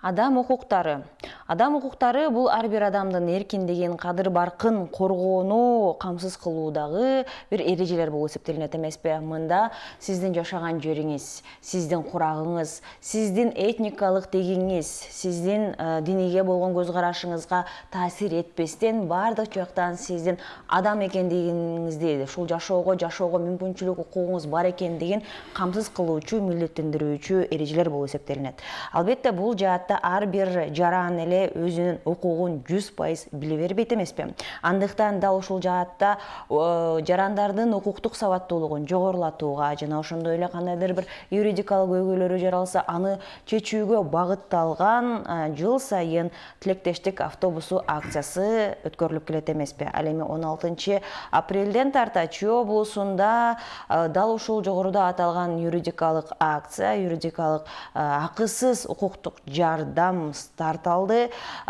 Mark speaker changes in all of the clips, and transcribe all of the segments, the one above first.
Speaker 1: Адам укуктары. Адам укуктары бул ар бир адамдын эркиндигин, кадыр баркын коргоону камсыз кылуудагы бир эрежелер болуп эсептелинет эмеспи? Мында сиздин жашаган жериңиз, сиздин курагыңыз, сиздин этникалык тегиңиз, сиздин диниге болгон көз карашыңызга таасир этпестен баардык жактан сиздин адам экендигиңизди, ушул жашоого мүмкүнчүлүк, укугуңуз бар экендигин камсыз кылуучу, милдеттендирүүчү эрежелер болуп эсептелинет. Албетте бул жаатта ар бир жаран эле өзүнүн укугун 100% биле бербейт эмеспи? Андыктан дал ушул жаатта жарандардын укуктук сабаттуулугун жогорулатууга жана ошондой эле кандайдыр бир юридикалык көйгөйлөрү жаралса, аны чечүүгө багытталган жыл сайын тилектештик автобусу акциясы өткөрүлүп келет эмеспи? Ал эми 16 апрелден тарта Чүй облусунда дал ушул жогоруда аталган юридикалык акция, юридикалык акысыз укуктук жардам старт алды.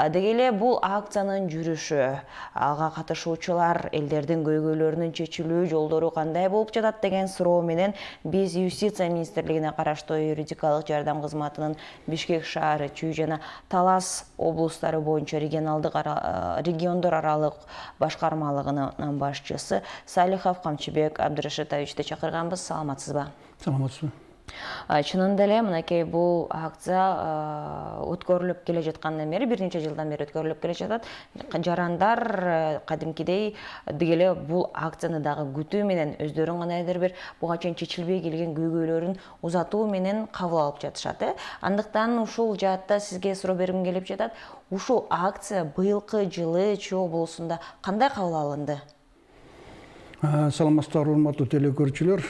Speaker 1: Деги эле бул акциянын жүрүшү, ага катышуучулар элдердин көйгөйлөрүнүн чечилүү жолдору кандай болуп жатат деген суроо менен биз Юстиция министрлигине караштуу юридикалык жардам кызматынын Бишкек шаары, Чүй жана Талас облустары боюнча региондор аралык башкармалыгынын башчысы Салихов Камчыбек Абдырашитовичти чакырганбыз. Саламатсызбы?
Speaker 2: Саламатсызбы.
Speaker 1: Чынында эле мынакей бул акция өткөрүлүп келе жаткандан бери, бир нече жылдан бери өткөрүлүп келе жатат. Жарандар кадимкидей деги эле бул акцияны дагы күтүү менен өздөрүн кандайдыр бир буга чейин чечилбей келген көйгөйлөрүн узатуу менен кабыл алып жатышат. Андыктан ушул жаатта сизге суроо бергим келип жатат. Ушул акция быйылкы жылы Чүй облусунда кандай кабыл алынды?
Speaker 2: Саламатсыздар, урматтуу телекөрүүчүлөр.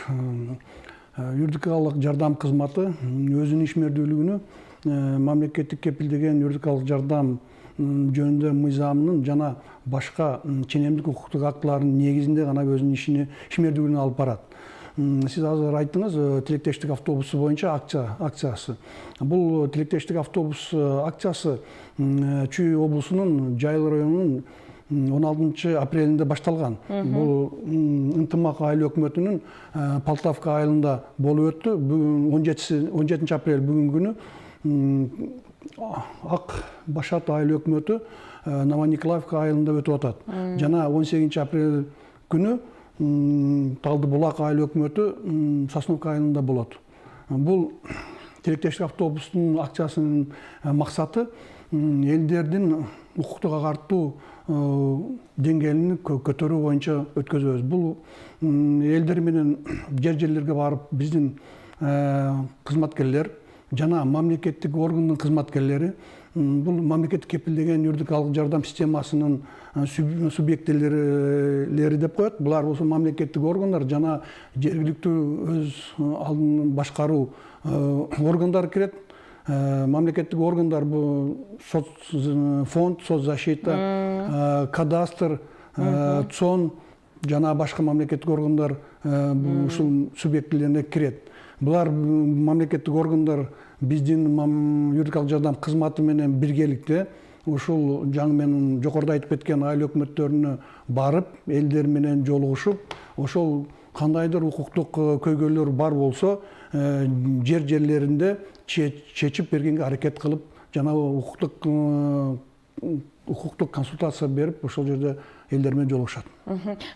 Speaker 2: Юридикалык жардам кызматы өзүнүн ишмердүүлүгүнү мамлекеттик кепилдеген юридикалык жардам жөнүндө мыйзамынын жана башка ченемдик укуктук актыларынын негизинде гана өзүнүн ишмердүүлүгүн алып барат. Сиз азыр айттыңыз, тилектештик автобусу боюнча акциясы. Бул тилектештик автобус акциясы Чүй облусунун Жайыл районунун 16 апрелинде башталган. Бул ынтымак айыл өкмөтүнүн Полтавка айылында болуп өттү. 17 апрель бүгүн күнү Ак Башат айыл өкмөтү Новониколаевка айылында өтүп атат. Жана 18 апрель күнү Талдыбулак айыл өкмөтү Сосновка айылында болот. Бул тилектештик автобустун акциясынын максаты элдердин укуктук агартуу деңгээлин көтөрүү боюнча өткөзөбүз. Бул элдер менен жерлерге барып биздин кызматкерлер жана мамлекеттик органдын кызматкерлери, бул мамлекеттик кепилдеген юридикалык жардам системасынын субъектилери деп коет. Булар болсо мамлекеттик органдар жана жергиликтүү өз алдын башкаруу органдары кирет. Мамлекеттик органдар бул фонд, соцзащита, кадастр, ЦОН жана башка мамлекеттик органдар ушул субъектилерине кирет. Булар мамлекеттик органдар биздин юридикалык жардам кызматы менен биргеликте ушул жаңы мен жогоруда айтып кеткен айыл өкмөттөрүнө барып, элдер менен жолугушуп, ошол кандайдыр укуктук көйгөйлөр бар болсо, жерлеринде чечип бергенге аракет кылып, жана укуктук консультация берип, ошол жерде элдер менен жолугушат.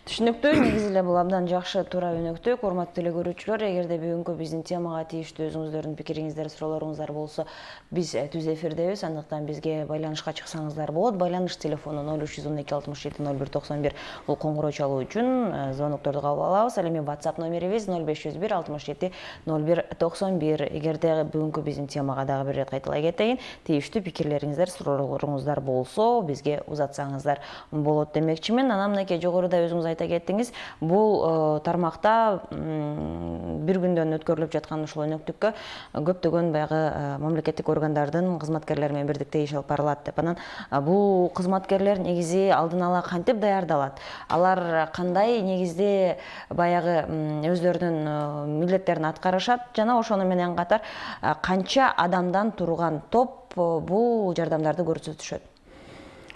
Speaker 1: Түшүнүктүү, негизи эле бул абдан жакшы, туура өнөктүү. Урматтуу телекөрүүчүлөр, эгерде бүгүнкү биздин темага тийиштүү өзүңүздөрдүн пикириңиздер, суроолоруңуздар болсо, биз түз эфирдебиз, андыктан бизге байланышка чыксаңыздар болот. Байланыш телефону 0312 67 0191 бул коңгуроо чалуу үчүн звонокторду кабыл алабыз. Ал эми WhatsApp номерибиз 0501 67 0191. Эгерде бүгүнкү биздин темага дагы бир кайталай кетейин, тийиштүү пикирлериңиздер, суроолоруңуздар болсо, бизге узатсаңыздар болот демекчимин. Анан мынакей жогоруда өзүңүз айта кеттиңиз, бул тармакта бир күндөн өткөрүлүп жаткан ушул өнөктүккө көптөгөн баягы мамлекеттик органдардын кызматкерлери менен бирдикте иш алып барылат деп. Анан бул кызматкерлер негизи алдын ала кантип даярдалат? Алар кандай негизде баягы өздөрүнүн милдеттерин аткарышат жана ошону менен катар канча адамдан турган топ бул жардамдарды көрсөтүшөт?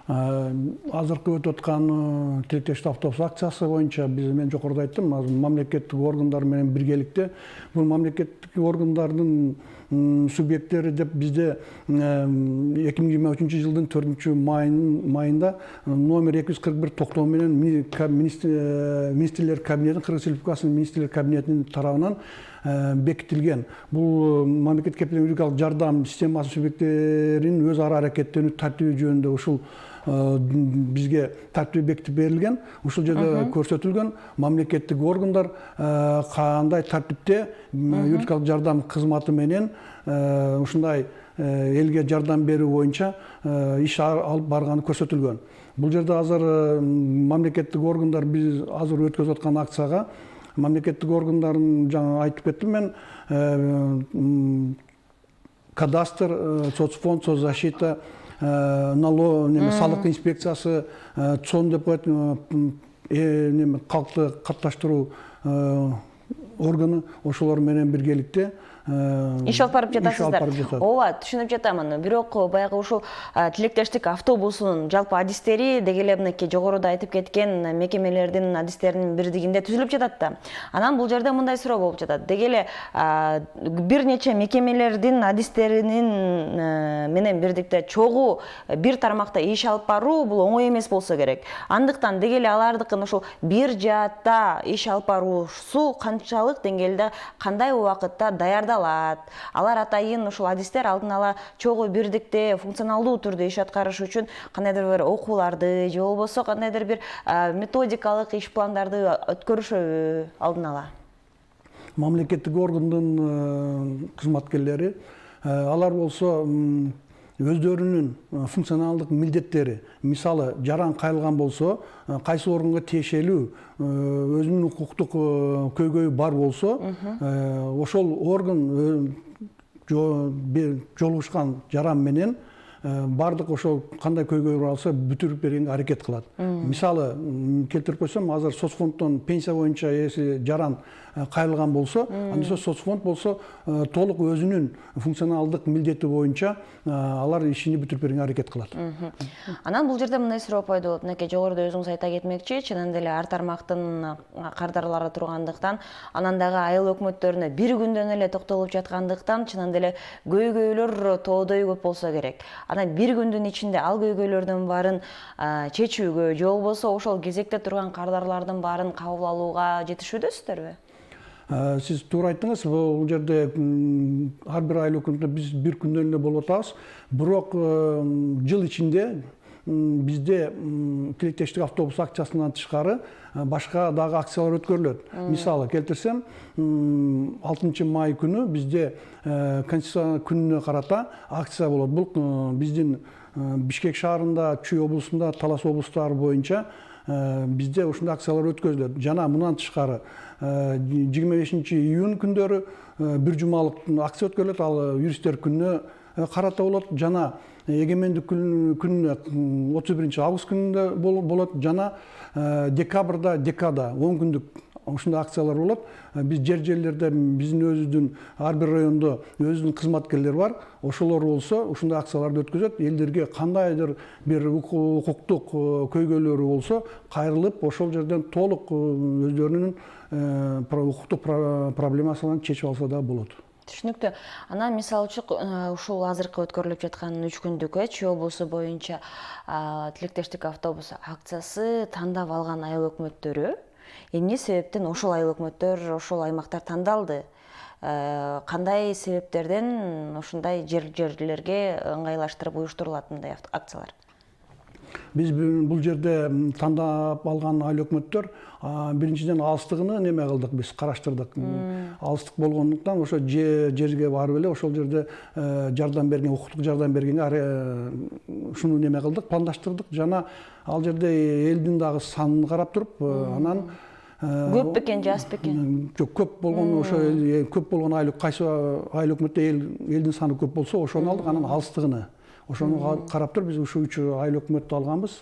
Speaker 2: азыркы өтүп аткан тилектештик автобус акциясы боюнча мен жогоруда айттым, мамлекеттик органдар менен биргеликте бул мамлекеттик органдардын субъекттери деп бизде 2023 жылдын 4 майында номер 241 токтоо менен министрлер кабинетинин, Кыргыз Республикасынын министрлер кабинетинин тарабынан бекитилген. Бул мамлекеттик кепилдик юридикалык жардам системасы субъекттеринин өз ара аракеттенүү тартиби жөнүндө ушул бизге тартип бекитип берилген. Ушул жерде көрсөтүлгөн мамлекеттик органдар кандай тартипте юридикалык жардам кызматы менен ушундай элге жардам берүү боюнча иш алып барганы көрсөтүлгөн. Бул жерде азыр мамлекеттик органдар биз азыр өткөзүп аткан акцияга мамлекеттик органдардын жаңа айтып кеттим мен, кадастр, соцфонд, соцзащита, салык инспекциясы, ЦОН деп коет, калкты катташтыруу органы, ошолор менен биргеликте
Speaker 1: иш алып барып жатасыздар. Ооба, түшүнүп жатамын. Бирок баягы ушул тилектештик автобусунун жалпы адистери деги эле мынакей жогоруда айтып кеткен мекемелердин адистеринин бирдигинде түзүлүп жатат да. Анан бул жерде мындай суроо болуп жатат. Деги эле бир нече мекемелердин адистеринин менен бирдикте чогуу бир тармакта иш алып баруу бул оңой эмес болсо керек. Андыктан деги эле алардыкын ушул бир жаатта иш алып баруусу канчалык деңгээлде, кандай убакытта даярдалат? Алар атайын ушул адистер алдын ала чогуу бирдикте функционалдуу түрдө иш аткарыш үчүн кандайдыр бир окууларды же болбосо кандайдыр бир методикалык иш пландарды өткөрүшөбү алдын ала?
Speaker 2: Мамлекеттик органдын кызматкерлери алар болсо өздөрүнүн функционалдык милдеттери, мисалы жаран кайрылган болсо, кайсы органга тиешелүү өзүнүн укуктук көйгөйү бар болсо, ошол орган жолугушкан жаран менен бардык ошол кандай көйгөй бар болсо бүтүрүп бергенге аракет кылат. Мисалы келтирип койсом, азыр соцфонддон пенсия боюнча эси жаран кайрылган болсо, анда соцфонд болсо толук өзүнүн функционалдык милдети боюнча алар ишини бүтүрүп бергенге аракет кылат.
Speaker 1: Анан бул жерде мындай суроо пайда болот. Мынакей жогоруда өзүңүз айта кетмекчи, чынын деле ар тармактын кардарлары тургандыктан, анан дагы айыл өкмөттөрүнө бир күндөн эле токтолуп жаткандыктан, чынын деле көйгөйлөр тоодой көп болсо керек. Анан бир күндүн ичинде ал көйгөйлөрдүн баарын чечүүгө же болбосо ошол кезекте турган кардарлардын баарын кабыл алууга жетишүүдөсүздөрбү?
Speaker 2: Сиз туура айттыңыз, бул жерде ар бир айыл өкмөтүндө биз бир күндөн эле болуп атабыз. Бирок жыл ичинде бизде тилектештик автобус акциясынан тышкары башка дагы акциялар өткөрүлөт. Мисалы келтирсем, 6 май күнү бизде Конституция күнүнө карата акция болот. Бул биздин Бишкек шаарында, Чүй облусунда, Талас облустары боюнча бизде ушундай акциялар өткөрүлөт. Жана мындан тышкары 25 июнь күндөрү бир жумалык акция өткөрүлөт. Ал юристтер күнүнө карата болот. Жана эгемендик күнүнө 31 август күнүндө болот. Жана декабрда 10 күндүк ушундай акциялар болот. Биз жерлерде биздин өзүбүздүн ар бир райондо өзүнүн кызматкерлери бар. Ошолор болсо ушундай акцияларды өткөзөт. Элдерге кандайдыр бир укуктук көйгөйлөрү болсо кайрылып, ошол жерден толук өздөрүнүн укуктук проблемасынан чечип алса да болот.
Speaker 1: Түшүнүктүү. Анан мисалы үчүн ушул азыркы өткөрүлүп жаткан 3 күндүк Чүй облусу боюнча тилектештик автобус акциясы тандап алган айыл өкмөттөрү эмне себептен ошол айыл өкмөттөр, ошол аймактар тандалды? Кандай себептерден ушундай жерлерге ыңгайлаштырып уюштурулат мындай акциялар?
Speaker 2: Биз бул жерде тандап алган айыл өкмөттөр биринчиден алыстыгыны неме кылдык, биз караштырдык. Алыстык болгондуктан ошо жерге барып эле ошол жерде жардам берген, укуктук жардам бергенге ушуну неме кылдык, пландаштырдык. Жана ал жерде элдин дагы санын карап туруп, анан
Speaker 1: көп бекен же аз бекен?
Speaker 2: Жок, көп болгон, ошо көп болгон айыл, кайсы айыл өкмөттө элдин саны көп болсо, ошону алдык, анан алыстыгыны. Ошону карап туруп биз ушу 3 айыл өкмөттү алганбыз.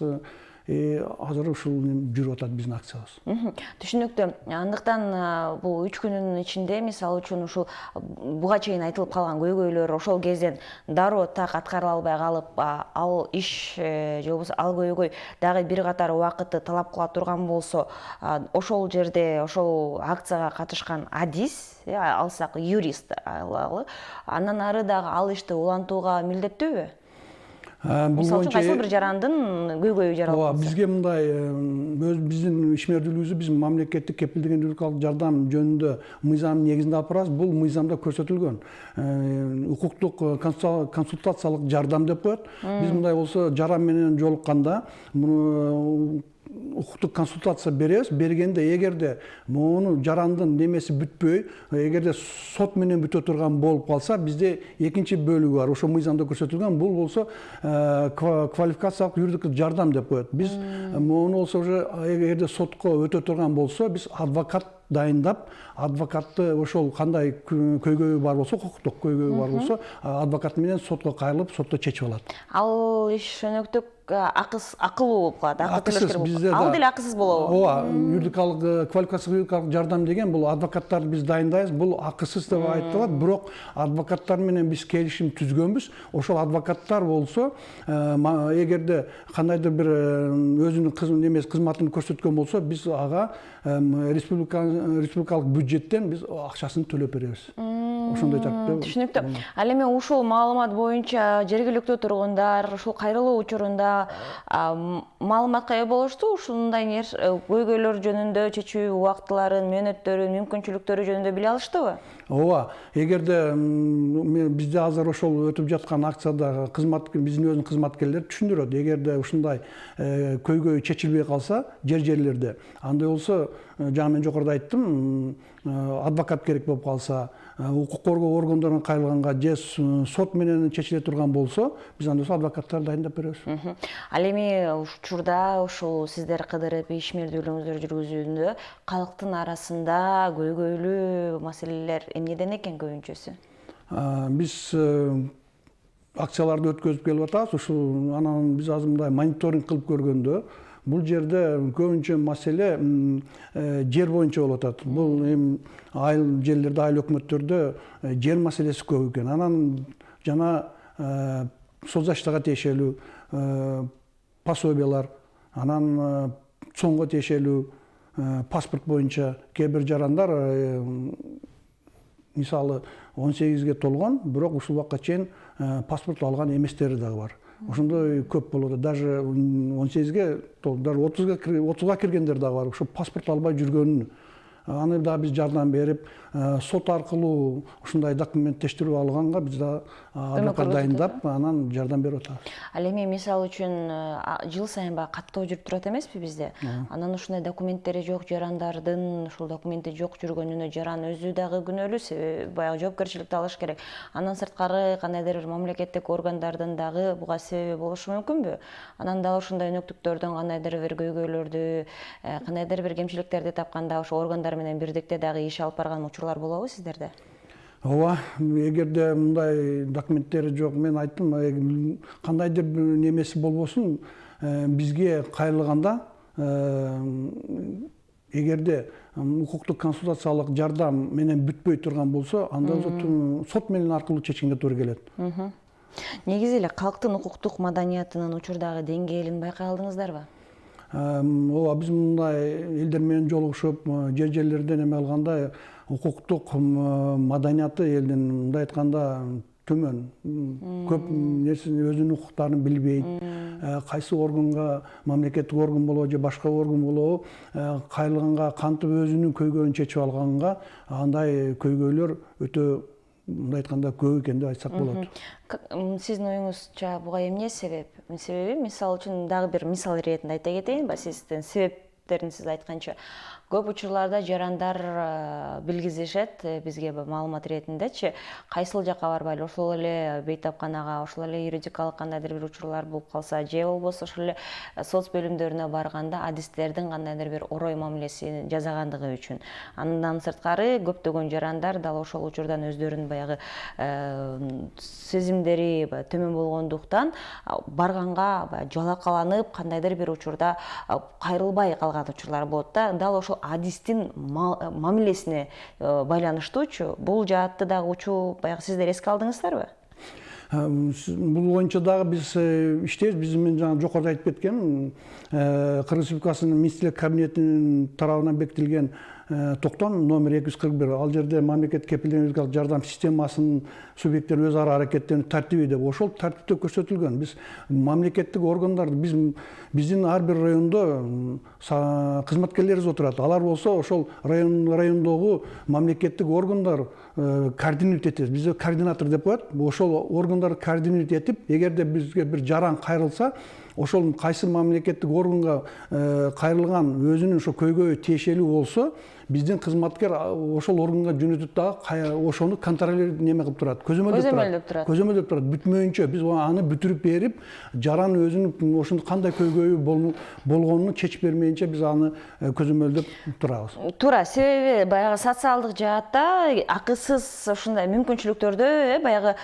Speaker 2: азыр ушул жүрүп атат биздин акциябыз.
Speaker 1: Түшүнүктүү. Андыктан бул 3 күнүн ичинде мисалы үчүн ушул буга чейин айтылып калган көйгөйлөр ошол кезден дароо так аткарыла албай калып, ал иш же болбосо ал көйгөй дагы бир катар убакытты талап кыла турган болсо, ошол жерде ошол акцияга катышкан адис, алсак юрист алалы, андан ары дагы ал ишти улантууга милдеттүүбү? Мисалы үчүн кайсыл бир жарандын көйгөйү жаралып
Speaker 2: Ооба,
Speaker 1: калса.
Speaker 2: бизге мындай биздин ишмердүүлүгүбүз биз мамлекеттик кепилдеген юридикалык жардам жөнүндө мыйзам негизинде алып барабыз. Бул мыйзамда көрсөтүлгөн укуктук консультациялык жардам деп коет. Биз мындай болсо жаран менен жолукканда укуктук консультация беребиз. Бергенде эгерде муну жарандын немеси бүтпөй, эгерде сот менен бүтө турган болуп калса, бизде экинчи бөлүгү бар. Ошо мыйзамда көрсөтүлгөн. Бул болсо квалификациялык юридикалык жардам деп коет. Биз муну болсо уже эгерде сотко өтө турган болсо, биз адвокат дайындап, адвокатты ошол кандай көйгөйү бар болсо, укуктук көйгөйү бар болсо, адвокат менен сотко кайрылып, сотто чечип алат.
Speaker 1: Ал иш өнөктүк акылуу болуп калат,
Speaker 2: Акысыз бизде
Speaker 1: ал деле акысыз болобу?
Speaker 2: Ооба, юридикалык квалификациялык юридикалык жардам деген бул адвокаттарды биз дайындайбыз. Бул акысыз деп айтылат, бирок адвокаттар менен биз келишим түзгөнбүз. Ошол адвокаттар болсо, эгерде кандайдыр бир өзүнүн немеси кызматын көрсөткөн болсо, биз ага республикалык бюджеттен биз акчасын төлөп беребиз. Ошондой тартипте.
Speaker 1: Түшүнүктүү. Ал эми ушул маалымат боюнча жергиликтүү тургундар ушул кайрылуу учурунда маалыматка ээ болушту, ушундай көйгөйлөр жөнүндө чечүү убактыларын, мөөнөттөрүн, мүмкүнчүлүктөрү жөнүндө биле алыштыбы?
Speaker 2: Ооба, эгерде бизде азыр ошол өтүп жаткан акцияда биздин өзүнүн кызматкерлери түшүндүрөт. Эгерде ушундай көйгөй чечилбей калса жерлерде, андай болсо, жана мен жогоруда айттым, адвокат керек болуп калса, укук коргоо органдарына кайрылганга же сот менен чечиле турган болсо, биз анда адвокаттарды дайындап беребиз.
Speaker 1: Ал эми учурда ушул сиздер кыдырып ишмердүүлүгүңүздөрдү жүргүзүүндө калктын арасында көйгөйлүү маселелер эмнеден экен көбүнчөсү?
Speaker 2: Биз акцияларды өткөзүп келип атабыз. Ушул анан биз азыр мындай мониторинг кылып көргөндө, бул жерде көбүнчө маселе жер боюнча болуп атат. Бул эми айыл жерлерде, айыл өкмөттөрдө жер маселеси көп экен. Анан жана соцзащитага тиешелүү пособиялар, анан цонго тиешелүү паспорт боюнча кээ бир жарандар мисалы 18-ге толгон, бирок ушул убакка чейин паспорт алган эместери дагы бар. Ошондой көп болот. Даже 18-ге толуп, даже 30-га киргендер дагы бар. Ошо паспорт албай жүргөнүн. Аны да биз жардам берип, сот аркылуу ушундай документтештирүү алганга биз да адвокат дайындап, анан жардам берип атабыз.
Speaker 1: Ал эми мисалы үчүн жыл сайын баягы каттоо жүрүп турат эмеспи бизде? Анан ушундай документтери жок жарандардын ушул документи жок жүргөнүнө жаран өзү дагы күнөөлүү, себеби баягы жоопкерчиликти алыш керек. Андан сырткары кандайдыр бир мамлекеттик органдардын дагы буга себеби болушу мүмкүнбү? Анан дагы ушундай өнөктүктөрдөн кандайдыр бир көйгөйлөрдү, кандайдыр бир кемчиликтерди тапканда ошо органдар менен бирдикте дагы иш алып барган учурлар болобу сиздерде?
Speaker 2: Ооба, эгерде мындай документтери жок, мен айттым, кандайдыр бир немеси болбосун, бизге кайрылганда, эгерде укуктук консультациялык жардам менен бүтпөй турган болсо, анда сот менен аркылуу чечкенге туура келет.
Speaker 1: Негизи эле калктын укуктук маданиятынын учурдагы деңгээлин байкай алдыңыздарбы?
Speaker 2: Ооба, биз мындай элдер менен жолугушуп, жерлерден эме алганда, укуктук маданияты элдин мындай айтканда төмөн. Көп нерсени өзүнүн укуктарын билбейт. Кайсы органга, мамлекеттик орган болобу же башка орган болобу, кайрылганга кантип өзүнүн көйгөйүн чечип алганга, андай көйгөйлөр өтө мындай айтканда көп экен деп айтсак болот.
Speaker 1: Сиздин оюңузча буга эмне себеп? Себеби, мисалы үчүн дагы бир мисал иретинде айта кетейин, сиздин себептерин сиз айтканча. көп учурларда жарандар билгизишет бизге маалымат иретиндечи, кайсыл жакка барбайлы, ошол эле бейтапканага, ошол эле юридикалык кандайдыр бир учурлар болуп калса, же болбосо ошол эле соц бөлүмдөрүнө барганда адистердин кандайдыр бир орой мамилеси жасагандыгы үчүн. Андан сырткары көптөгөн жарандар дал ошол учурдан өздөрүнүн баягы сезимдери төмөн болгондуктан барганга жалакаланып, кандайдыр бир учурда кайрылбай калган учурлар болот да. Дал ошол адистин мамилесине байланыштуучу бул жаатты дагы учуу баягы сиздер эске алдыңыздарбы?
Speaker 2: Бул боюнча дагы биз иштейбиз. Биз мен жана жогоруда айтып кеткем, Кыргыз Республикасынын министрлер кабинетинин тарабынан бекитилген токтом номер 241, ал жерде мамлекет кепилдендирилген жардам системасынын субъекттери өз ара аракеттенүү тартиби деп ошол тартипте көрсөтүлгөн. Биз мамлекеттик органдар, биздин ар бир райондо кызматкерлерибиз отурат. Алар болсо ошол райондогу мамлекеттик органдар координировать этет. Бизде координатор деп коет. Ошол органдар координировать этип, эгерде бизге бир жаран кайрылса, ошол кайсы мамлекеттик органга кайрылган өзүнүн ошо көйгөйү тиешелүү болсо, биздин кызматкер ошол органга жөнөтүп дагы ошону контроль неме кылып турат, көзөмөлдөп турат. Көзөмөлдөп турат. Бүтмөйүнчө биз аны бүтүрүп берип, жаран өзүнүн ошондо кандай көйгөйү болгонун чечип бермейинче биз аны көзөмөлдөп турабыз.
Speaker 1: Туура, себеби баягы социалдык жаатта акысыз ушундай мүмкүнчүлүктөрдө баягы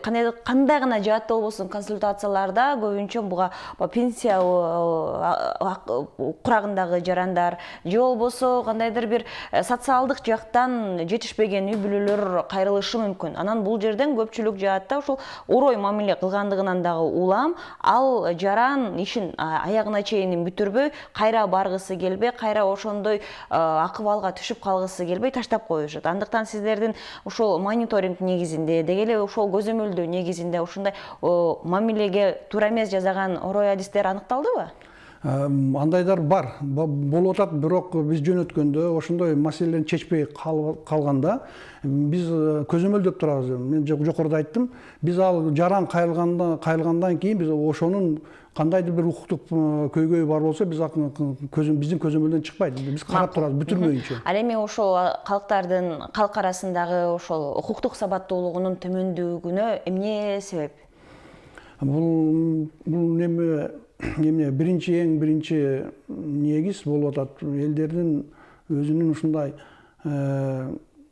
Speaker 1: кандай гана жаатта болбосун консультацияларда көбүнчө буга пенсия курагындагы жарандар же болбосо кандайдыр бир социалдык жактан жетишпеген үй бүлөлөр кайрылышы мүмкүн. Анан бул жерден көпчүлүк жаатта ошол орой мамиле кылгандыгынан дагы улам, ал жаран ишин аягына чейин бүтүрбөй, кайра баргысы келбей, кайра ошондой акыбалга түшүп калгысы келбей таштап коюшат. Андыктан сиздердин ошол мониторинг негизинде, деги эле ошол көзөмөлдөө негизинде ушундай мамилеге туура эмес жасаган орой адистер аныкталдыбы?
Speaker 2: Андайдар бар, болуп атат, бирок биз жөнөткөндө ошондой маселелерди чечпей калганда биз көзөмөлдөп турабыз. Мен жогоруда айттым, биз ал жаран кайрылгандан кийин биз ошонун кандайдыр бир укуктук көйгөйү бар болсо, биздин көзөмөлдөн чыкпайт. Биз карап турабыз бүтүрмөйүнчө.
Speaker 1: Ал эми ошол калк арасындагы ошол укуктук сабаттуулугунун төмөндүгүнө эмне себеп?
Speaker 2: Бул эң биринчи негиз болуп атат. Элдердин өзүнүн ушундай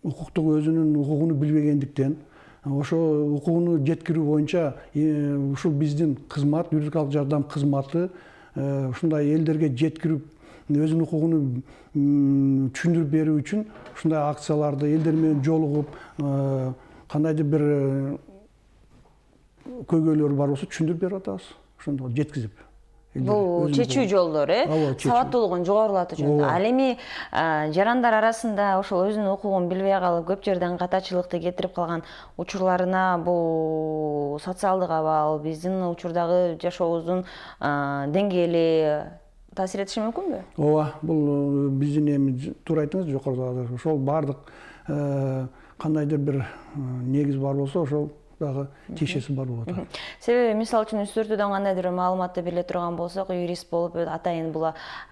Speaker 2: өзүнүн укугун билбегендиктен, ошо укугун жеткирүү боюнча ушул биздин кызмат, юридикалык жардам кызматы ушундай элдерге жеткирип, өзүнүн укугун түшүндүрүп берүү үчүн ушундай акцияларды элдер менен жолугуп, кандайдыр бир көйгөйлөр бар болсо түшүндүрүп берип атабыз. Ошондо жеткизип.
Speaker 1: Бул чечүү жолдору, сабаттуулугун жогорулатуу үчүн. Ал эми жарандар арасында ошол өзүнүн укугун билбей калып, көп жерден катачылыкты кетирип калган учурларына бул социалдык абал, биздин учурдагы жашообуздун деңгээли таасир этиши мүмкүнбү?
Speaker 2: Ооба, бул биздин эми туура айттыңыз, жогоруда ошол баардык кандайдыр бир негиз бар болсо, ошол дагы тиешеси бар болуп атат.
Speaker 1: Себеби мисалы үчүн үстүртүдөн кандайдыр маалыматты биле турган болсок, юрист болуп атайын бул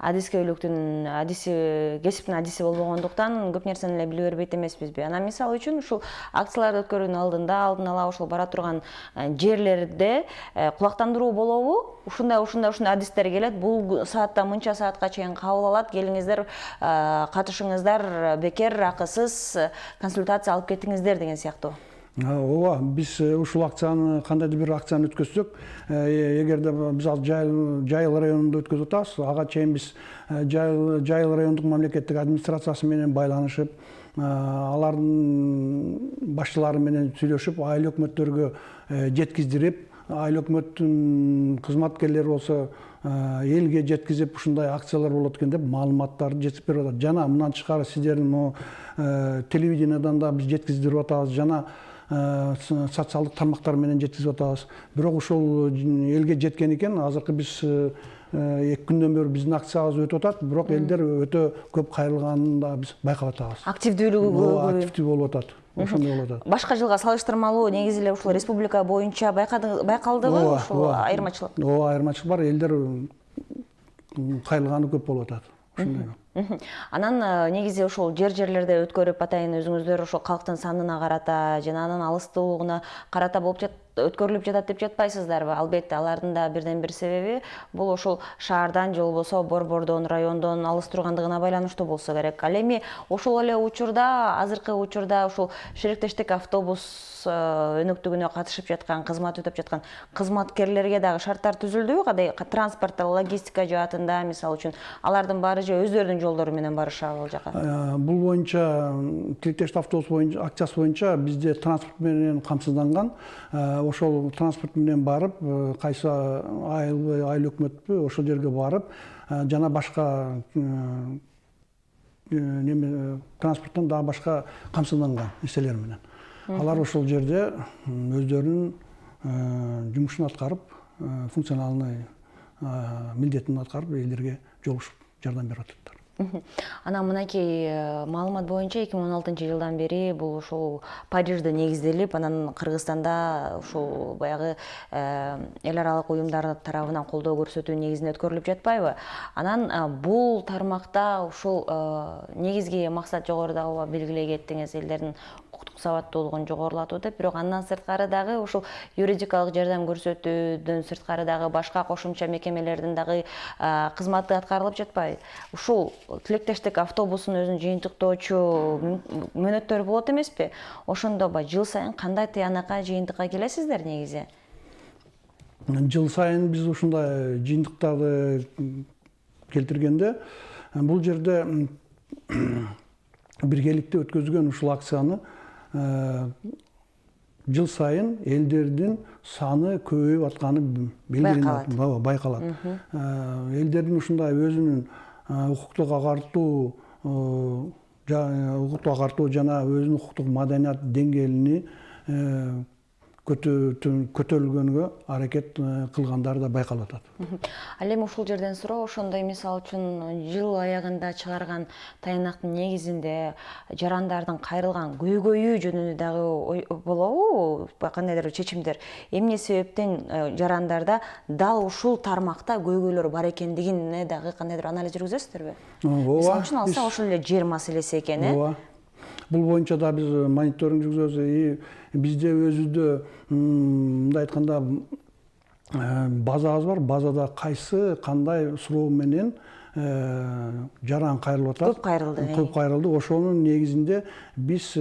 Speaker 1: адискөйлүктүн кесиптин адиси болбогондуктан көп нерсени эле биле бербейт эмеспизби? Анан мисалы үчүн ушул акцияларды өткөрүүнүн алдын ала ошол бара турган жерлерде кулактандыруу болобу? Ушундай адистер келет, бул саатта мынча саатка чейин кабыл алат, келиңиздер, катышыңыздар, бекер акысыз консультация алып кетиңиздер деген сыяктуу.
Speaker 2: Ооба, биз ушул акцияны, кандайдыр бир акцияны өткөзсөк, эгерде биз ал Жайыл районунда өткөзүп атабыз, ага чейин биз Жайыл райондук мамлекеттик администрациясы менен байланышып, алардын башчылары менен сүйлөшүп, айыл өкмөттөргө жеткиздирип, айыл өкмөттүн кызматкерлери болсо элге жеткизип, ушундай акциялар болот экен деп маалыматтарды жеткизип берип атат. Жана мындан тышкары сиздердин телевидениядан да биз жеткиздирип атабыз, жана социалдык тармактар менен жеткизип атабыз. Бирок ошол элге жеткен экен. Азыркы биз 2 күндөн бери биздин акциябыз өтүп атат, бирок элдер өтө көп кайрылганын да биз байкап атабыз. Активдүү болуп атат. Ошондой болуп атат.
Speaker 1: Башка жылга салыштырмалуу негизи эле ушул республика боюнча байкалдыбы ушул айырмачылык?
Speaker 2: Ооба, айырмачылык бар. Элдер кайрылганы көп болуп атат. Ошондой.
Speaker 1: Анан негизи ошол жерлерде өткөрүп атайын өзүңүздөр ошол калктын санына карата жана анын алыстуулугуна карата өткөрүлүп жатат деп жатпайсыздарбы? Албетте алардын да бирден бир себеби бул ошол шаардан же болбосо борбордон, райондон алыс тургандыгына байланыштуу болсо керек. Ал эми ошол эле учурда, азыркы учурда ошол шериктештик автобус өнөктүгүнө катышып жаткан, кызмат өтөп жаткан кызматкерлерге дагы шарттар түзүлдүбү? Кадай транспорт, логистика жаатында, мисалы үчүн, алардын баары же өздөрүнүн жолдору менен барышабы ал жака?
Speaker 2: Бул боюнча тилектештик автобус боюнча акчасы боюнча бизде транспорт менен камсызданган. Ошол транспорт менен барып, кайсы айыл өкмөтпү ошол жерге барып, жана башка транспорттон дагы башка камсызданган нерселер менен. Алар ошол жерде өздөрүнүн жумушун аткарып, функционалный милдетин аткарып, элдерге жолугушуп жардам берип атыптыр.
Speaker 1: Анан мынакей маалымат боюнча 2016 жылдан бери бул ушул Парижде негизделип, анан Кыргызстанда ушул баягы эл аралык уюмдар тарабынан колдоо көрсөтүү негизинде өткөрүлүп жатпайбы? Анан бул тармакта ушул негизги максат жогорудагы белгилей кеттиңиз, элдердин укуктук сабаттуулугун жогорулатуу деп, бирок андан сырткары дагы ушул юридикалык жардам көрсөтүүдөн сырткары дагы башка кошумча мекемелердин дагы кызматы аткарылып жатпайбы? Ушул тилектештик автобустун өзүн жыйынтыктоочу мөөнөттөрү болот эмеспи? Ошондо жыл сайын кандай тыянакка, жыйынтыкка келесиздер негизи?
Speaker 2: Жыл сайын биз ушундай жыйынтыктарды келтиргенде, бул жерде биргеликте өткөзгөн ушул акцияны жыл сайын элдердин саны көбөйүп атканы байкалат. Элдердин ушундай өзүнүн укуктук агартуу жана өзүнүн укуктук маданият деңгээлини көтөрүлгөнгө аракет кылгандары да байкалып атат.
Speaker 1: Ал эми ушул жерден суроо, ошондой мисалы үчүн жыл аягында чыгарган таянактын негизинде жарандардын кайрылган көйгөйү жөнүндө дагы болобу кандайдыр чечимдер? Эмне себептен жарандарда дал ушул тармакта көйгөйлөр бар экендигине дагы кандайдыр анализ жүргүзөсүздөрбү? Мисалы үчүн алса ошол эле жер маселеси экен,
Speaker 2: Бул боюнча да биз мониторинг жүргүзөбүз. Бизде өзүбүздө мындай айтканда базабыз бар. Базада кайсы кандай суроо менен жаран кайрылып атат. Көп кайрылды. Ошонун негизинде биз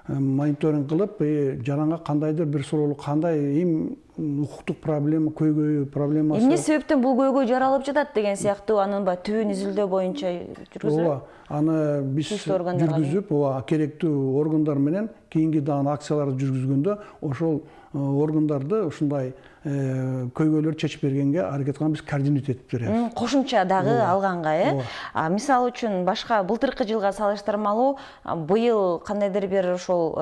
Speaker 2: мониторинг кылып, жаранга кандайдыр бир суроолук, кандай укуктук проблема, көйгөй проблемасы.
Speaker 1: Эмне себептен бул көйгөй жаралып жатат деген сыяктуу анын түбүн изилдөө боюнча жүргүзүлөт?
Speaker 2: Аны биз жүргүзүп, керектүү органдар менен кийинки дагы акцияларды жүргүзгөндө ошол органдарды ушундай көйгөйлөр чечип бергенге аракет кылган, биз координат этип беребиз.
Speaker 1: Кошумча дагы алганга, мисалы үчүн башка былтыркы жылга салыштырмалуу быйыл кандайдыр бир ошол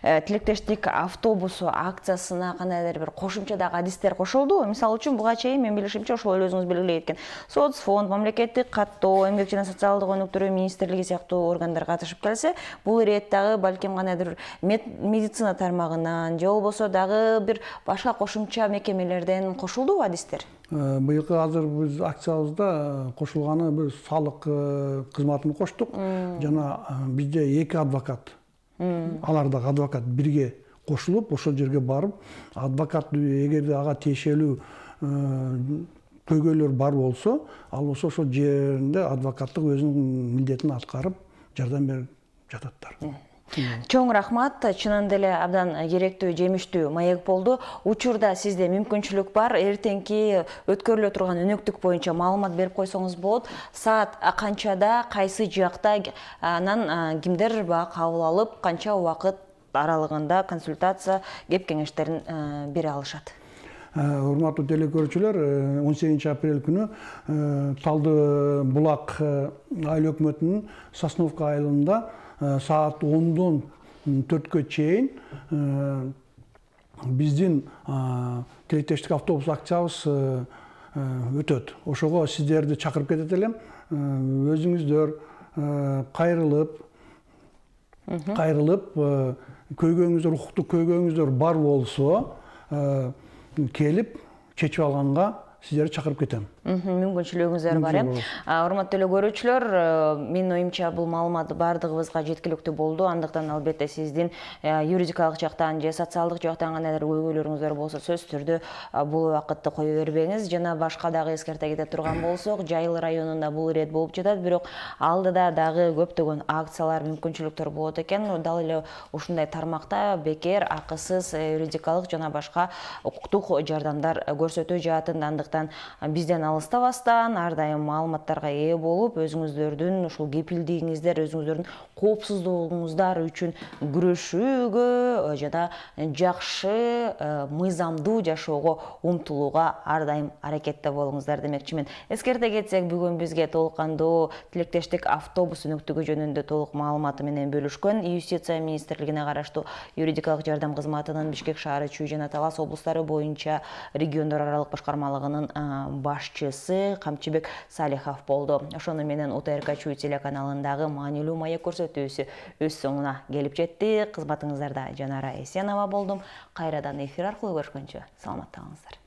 Speaker 1: тилектештик автобусу акциясына кандайдыр бир кошумча дагы адистер кошулду. Мисалы үчүн буга чейин мен билишимче ошол эле өзүңүз белгилей кеткен соцфонд, мамлекеттик каттоо, эмгек жана социалдык өнүктүрүү министрлиги сыяктуу органдар катышып келсе, бул ирет дагы балким кандайдыр медицина тармагынан же болбосо дагы бир башка кошумча мекемелерден кошулдубу адистер?
Speaker 2: Быйылкы азыр биз акциябызда кошулганы бир салык кызматын коштук. Жана бизде 2 адвокат, алар дагы адвокат бирге кошулуп, ошол жерге барып, адвокат эгерде ага тиешелүү көйгөйлөр бар болсо, ал болсо ошол жеринде адвокаттык өзүнүн милдетин аткарып, жардам берип жататтар.
Speaker 1: Чоң рахмат, чынында эле абдан керектүү, жемиштүү маек болду. Учурда сизде мүмкүнчүлүк бар, эртеңки өткөрүлө турган өнөктүк боюнча маалымат берип койсоңуз болот. Саат канчада, кайсы жакта, анан кимдер кабыл алып, канча убакыт аралыгында консультация, кеп кеңештерин бере алышат?
Speaker 2: Урматтуу телекөрүүчүлөр, 18 апрель күнү Талды Булак айыл өкмөтүнүн Сосновка айылында саат 10-дон 4-кө чейин биздин тилектештик автобус акциябыз өтөт. Ошого сиздерди чакырып кетет элем. Өзүңүздөр кайрылып, көйгөйүңүздөр, укуктук көйгөйүңүздөр бар болсо, келип чечип алганга сиздерди чакырып кетем.
Speaker 1: мүмкүнчүлүгүңүздөр бар. Урматтуу эле көрүүчүлөр, менин оюмча бул маалымат баардыгыбызга жеткиликтүү болду. Андыктан албетте сиздин юридикалык жактан же социалдык жактан кандайдыр көйгөйлөрүңүздөр болсо сөзсүз түрдө бул убакытты кое бербеңиз. Жана башка дагы эскерте кете турган болсок, Жайыл районунда бул ирет болуп жатат, бирок алдыда дагы көптөгөн акциялар, мүмкүнчүлүктөр болот экен. Дал эле ушундай тармакта бекер, акысыз юридикалык жана башка укуктук жардамдар көрсөтө жатат. Андыктан бизден алыстабастан ар дайым маалыматтарга ээ болуп, өзүңүздөрдүн ушул кепилдигиңиздер, өзүңүздөрдүн коопсуздугуңуздар үчүн күрөшүүгө жана жакшы, мыйзамдуу жашоого умтулууга ар дайым аракетте болуңуздар демекчимин. Эскерте кетсек, бүгүн бизге толук кандуу тилектештик автобус өнүктүгү жөнүндө толук маалыматы менен бөлүшкөн Юстиция министрлигине караштуу юридикалык жардам кызматынын Бишкек шаары, Чүй жана Талас облустары боюнча региондор аралык башкармалыгынын башчысы Камчыбек Салихов болду. Ошону менен УТРК Чүй телеканалындагы маанилүү маек көрсөтүүсү өз соңуна келип жетти. Кызматыңыздарда Жанара Эсенова болдум. Кайрадан эфир аркылуу көрүшкөнчө саламатта калыңыздар.